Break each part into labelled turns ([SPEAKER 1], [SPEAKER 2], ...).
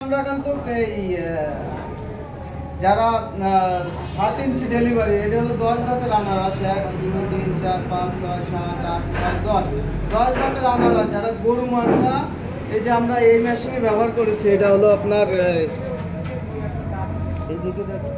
[SPEAKER 1] আমরা কিন্তু এই যারা 7 ইঞ্চি ডেলিভারি, এটা হলো 10 দাঁতের আনারস। 1 2 3 4 5 6 7 8 9 10 দাঁতের আনারস যারা গরু মার্কা, এই যে আমরা এই মেশিনে ব্যবহার করেছি, এটা হলো আপনার এইদিকে দেখুন,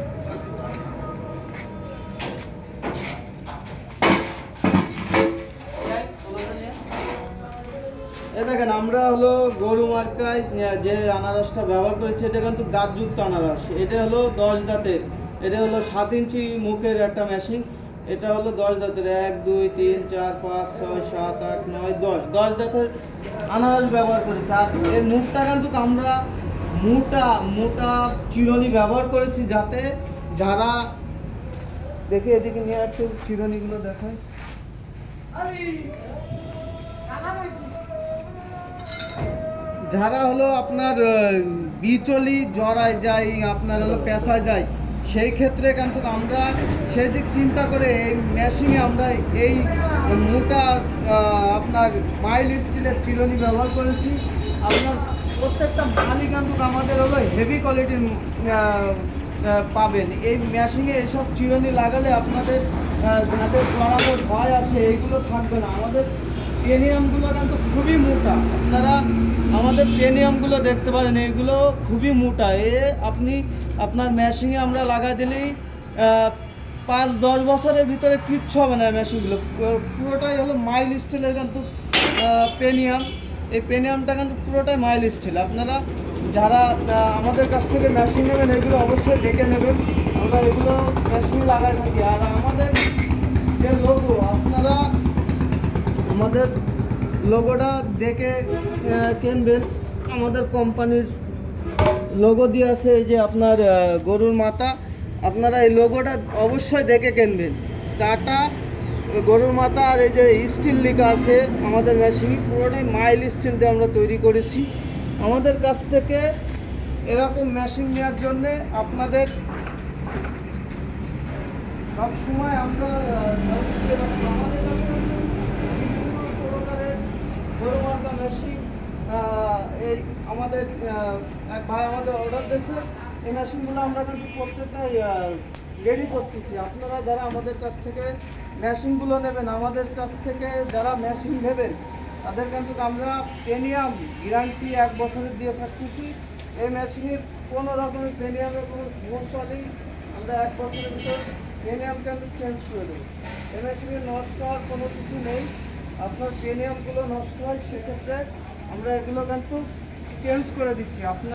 [SPEAKER 1] দেখেন আমরা হলো গরু মার্কায় যে আনারসটা ব্যবহার করেছি, এটা কিন্তু দাঁতযুক্ত আনারস। এটা হলো 10 দাঁতের, এটা হলো 7 ইঞ্চি মুখের একটা মেশিন। এটা হলো 10 দাঁতের, 1 2 3 4 5 6 7 8 9 10 দাঁতের আনারস ব্যবহার করেছি। আর এর মুখটা কিন্তু আমরা মোটা মোটা চিরুনি ব্যবহার করেছি, যাতে যারা দেখে এদিকে নিয়ে একটু চিরুনিগুলো দেখায়। যারা হলো আপনার বিচলি জড়ায় যায়, আপনার হলো পেঁচায় যায়, সেই ক্ষেত্রে কিন্তু আমরা সেই দিক চিন্তা করে এই মেশিনে আমরা এই মোটা আপনার মাইল স্টিলের চিরুনি ব্যবহার করেছি। আপনার প্রত্যেকটা মালই কিন্তু আমাদের হলো হেভি কোয়ালিটির পাবেন। এই মেশিনে এইসব চিরুনি লাগালে আপনাদের যাদের জড়ানোর ভয় আছে এইগুলো থাকবে না। আমাদের প্রিমিয়ামগুলো কিন্তু খুবই মোটা, আপনারা আমাদের প্রিমিয়ামগুলো দেখতে পারেন, এইগুলো খুবই মোটা। আপনি আপনার মেশিনে আমরা লাগাই দিলেই 5-10 বছরের ভিতরে কিচ্ছু হবে না। মেশিনগুলো পুরোটাই হলো মাইল স্টিলের কিন্তু প্রিমিয়াম। এই প্রিমিয়ামটা কিন্তু পুরোটাই মাইল স্টিল। আপনারা যারা আমাদের কাছ থেকে মেশিন নেবেন এগুলো অবশ্যই দেখে নেবেন, আমরা এগুলো মেশিনে লাগাই থাকি। আর আমাদের যে লোগো, আপনারা আমাদের লোগোটা দেখে কিনবেন। আমাদের কোম্পানির লোগো দিয়ে আছে, এই যে আপনার গরুর মাথা, আপনারা এই লোগোটা অবশ্যই দেখে কিনবেন। টাটা গরুর মাথা আর এই যে স্টিল লেখা আছে আমাদের মেশিনে, পুরোটাই মাইল স্টিল দিয়ে আমরা তৈরি করেছি। আমাদের কাছ থেকে এরকম মেশিন নেওয়ার জন্যে আপনাদের সবসময় আমরা আমাদের গরু মার্কা মেশিন এই আমাদের এক ভাই আমাদের অর্ডার দিয়েছে, এই মেশিনগুলো আমরা কিন্তু প্রত্যেকটাই রেডি করতেছি। আপনারা যারা আমাদের কাছ থেকে মেশিনগুলো নেবেন, আমাদের কাছ থেকে যারা মেশিন নেবেন তাদের কিন্তু আমরা প্রিমিয়াম গ্যারান্টি 1 বছরের দিয়ে থাকতেছি। এই মেশিনের কোনো রকমের প্রিমিয়ামের কোনো সমস্যা নেই, আমরা 1 বছরের ভিতর প্রিমিয়াম কিন্তু চেঞ্জ করে দেবো। এই মেশিনে নষ্ট হওয়ার কোনো কিছু নেই। আপনার প্রিমিয়ামগুলো নষ্ট হয়, সেক্ষেত্রে আমরা এগুলো কিন্তু চেঞ্জ করে দিচ্ছি। আপনার